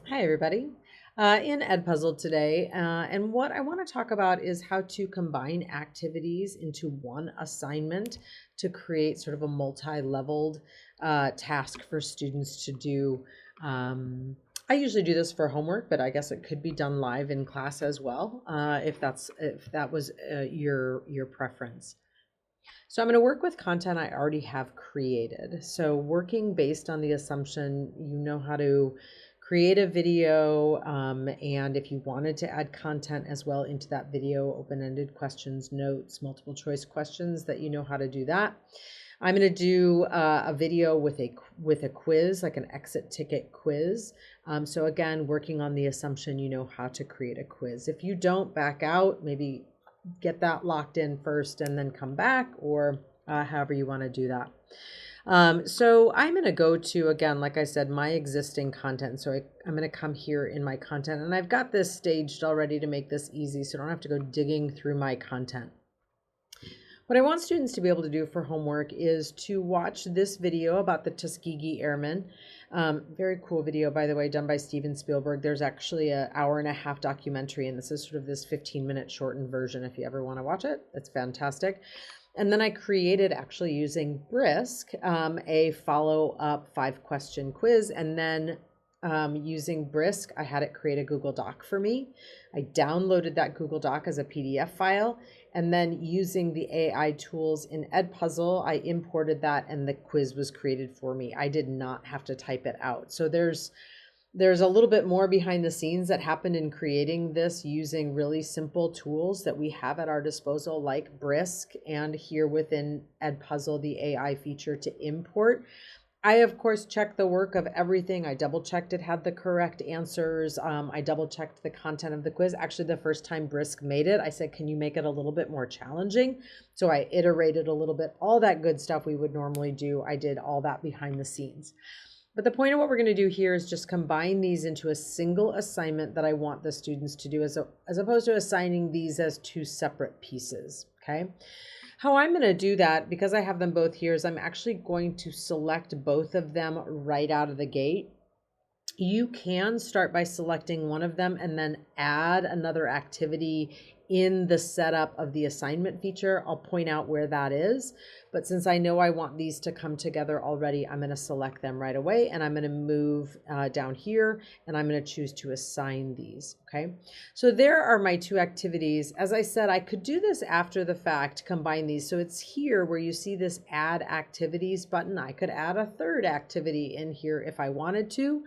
Hi, everybody. In EdPuzzle today, and what I want to talk about is how to combine activities into one assignment to create sort of a multi-leveled task for students to do. I usually do this for homework, but I guess it could be done live in class as well, if that was your preference. So I'm going to work with content I already have created. So working based on the assumption you know how to create a video, and if you wanted to add content as well into that video, open-ended questions, notes, multiple choice questions, that you know how to do that. I'm going to do a video with a quiz, like an exit ticket quiz. So again, working on the assumption you know how to create a quiz. If you don't, back out, maybe get that locked in first and then come back, or however you want to do that. So I'm going to go to, again, like I said, my existing content. So I'm going to come here in my content, and I've got this staged already to make this easy, so I don't have to go digging through my content. What I want students to be able to do for homework is to watch this video about the Tuskegee Airmen. Very cool video, by the way, done by Steven Spielberg. There's actually an hour-and-a-half documentary, and this is sort of this 15-minute shortened version if you ever want to watch it. It's fantastic. And then I created, actually using Brisk, a follow-up 5-question quiz, and then using Brisk, I had it create a Google Doc for me. I downloaded that Google Doc as a PDF file, and then using the AI tools in EdPuzzle, I imported that and the quiz was created for me. I did not have to type it out. So there's a little bit more behind the scenes that happened in creating this using really simple tools that we have at our disposal, like Brisk, and here within EdPuzzle, the AI feature to import. I, of course, checked the work of everything. I double checked it had the correct answers. I double checked the content of the quiz. Actually, the first time Brisk made it, I said, can you make it a little bit more challenging? So I iterated a little bit, all that good stuff we would normally do. I did all that behind the scenes. But the point of what we're going to do here is just combine these into a single assignment that I want the students to do, as opposed to assigning these as two separate pieces, okay? How I'm going to do that, because I have them both here, is I'm actually going to select both of them right out of the gate. You can start by selecting one of them and then add another activity in the setup of the assignment feature. I'll point out where that is, but since I know I want these to come together already, I'm going to select them right away, and I'm going to move down here, and I'm going to choose to assign these. Okay, so there are my two activities. As I said, I could do this after the fact, combine these. So it's here where you see this add activities button. I could add a third activity in here if I wanted to.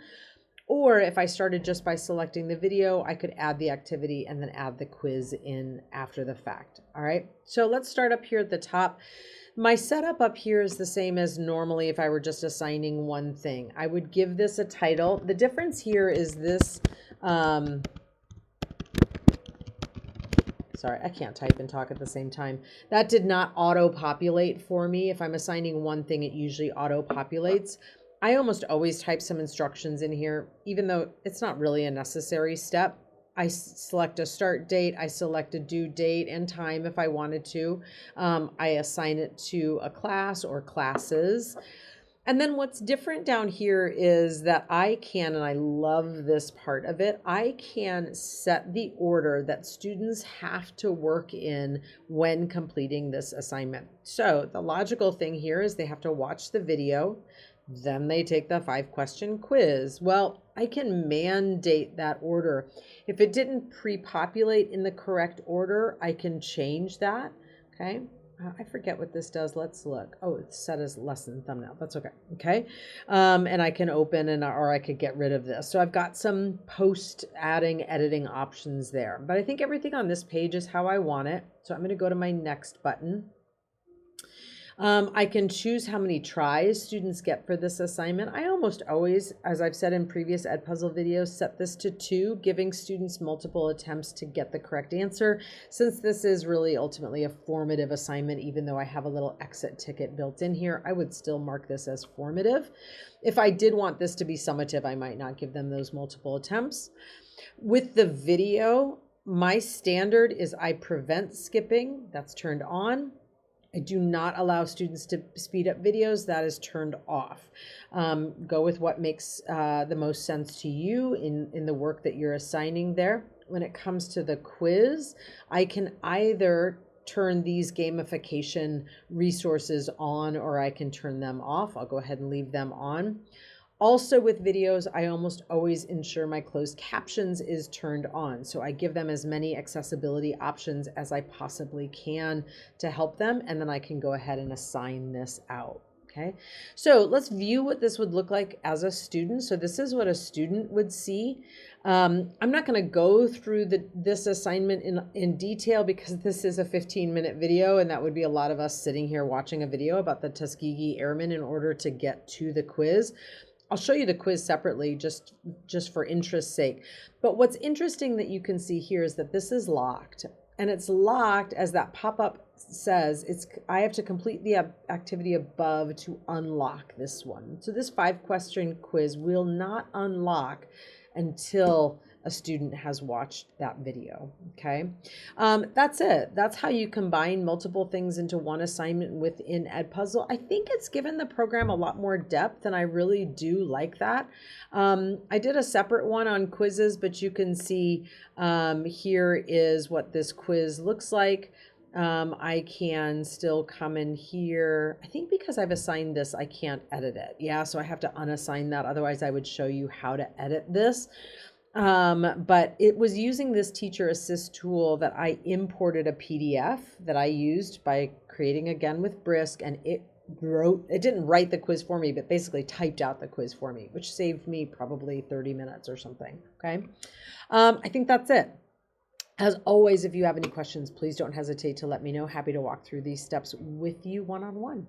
Or if I started just by selecting the video, I could add the activity and then add the quiz in after the fact. All right, so let's start up here at the top. My setup up here is the same as normally if I were just assigning one thing. I would give this a title. The difference here is this, sorry, I can't type and talk at the same time. That did not auto-populate for me. If I'm assigning one thing, it usually auto-populates. I almost always type some instructions in here, even though it's not really a necessary step. I select a start date, I select a due date and time if I wanted to. I assign it to a class or classes. And then what's different down here is that I can, and I love this part of it, I can set the order that students have to work in when completing this assignment. So the logical thing here is they have to watch the video, then they take the 5-question quiz. Well, I can mandate that order. If it didn't pre-populate in the correct order, I can change that, okay? I forget what this does. Let's look. Oh, it's set as lesson thumbnail. That's okay. Okay. And I can open or I could get rid of this. So I've got some post adding, editing options there, but I think everything on this page is how I want it. So I'm going to go to my next button. I can choose how many tries students get for this assignment. I almost always, as I've said in previous EdPuzzle videos, set this to 2, giving students multiple attempts to get the correct answer. Since this is really ultimately a formative assignment, even though I have a little exit ticket built in here, I would still mark this as formative. If I did want this to be summative, I might not give them those multiple attempts. With the video, my standard is I prevent skipping. That's turned on. I do not allow students to speed up videos. That is turned off. Go with what makes the most sense to you in the work that you're assigning there. When it comes to the quiz, I can either turn these gamification resources on or I can turn them off. I'll go ahead and leave them on. Also with videos, I almost always ensure my closed captions is turned on. So I give them as many accessibility options as I possibly can to help them. And then I can go ahead and assign this out. Okay, so let's view what this would look like as a student. So this is what a student would see. I'm not going to go through this assignment in detail because this is a 15-minute video, and that would be a lot of us sitting here watching a video about the Tuskegee Airmen in order to get to the quiz. I'll show you the quiz separately just for interest's sake. But what's interesting that you can see here is that this is locked. And it's locked, as that pop-up says, I have to complete the activity above to unlock this one. So this 5-question quiz will not unlock until a student has watched that video. Okay, that's it. That's how you combine multiple things into one assignment within EdPuzzle. I think it's given the program a lot more depth, and I really do like that. I did a separate one on quizzes, but you can see here is what this quiz looks like. I can still come in here. I think because I've assigned this, I can't edit it. Yeah, so I have to unassign that. Otherwise, I would show you how to edit this. But it was using this teacher assist tool that I imported a PDF that I used by creating again with Brisk, and it didn't write the quiz for me, but basically typed out the quiz for me, which saved me probably 30 minutes or something. Okay. I think that's it. As always, if you have any questions, please don't hesitate to let me know. Happy to walk through these steps with you one-on-one.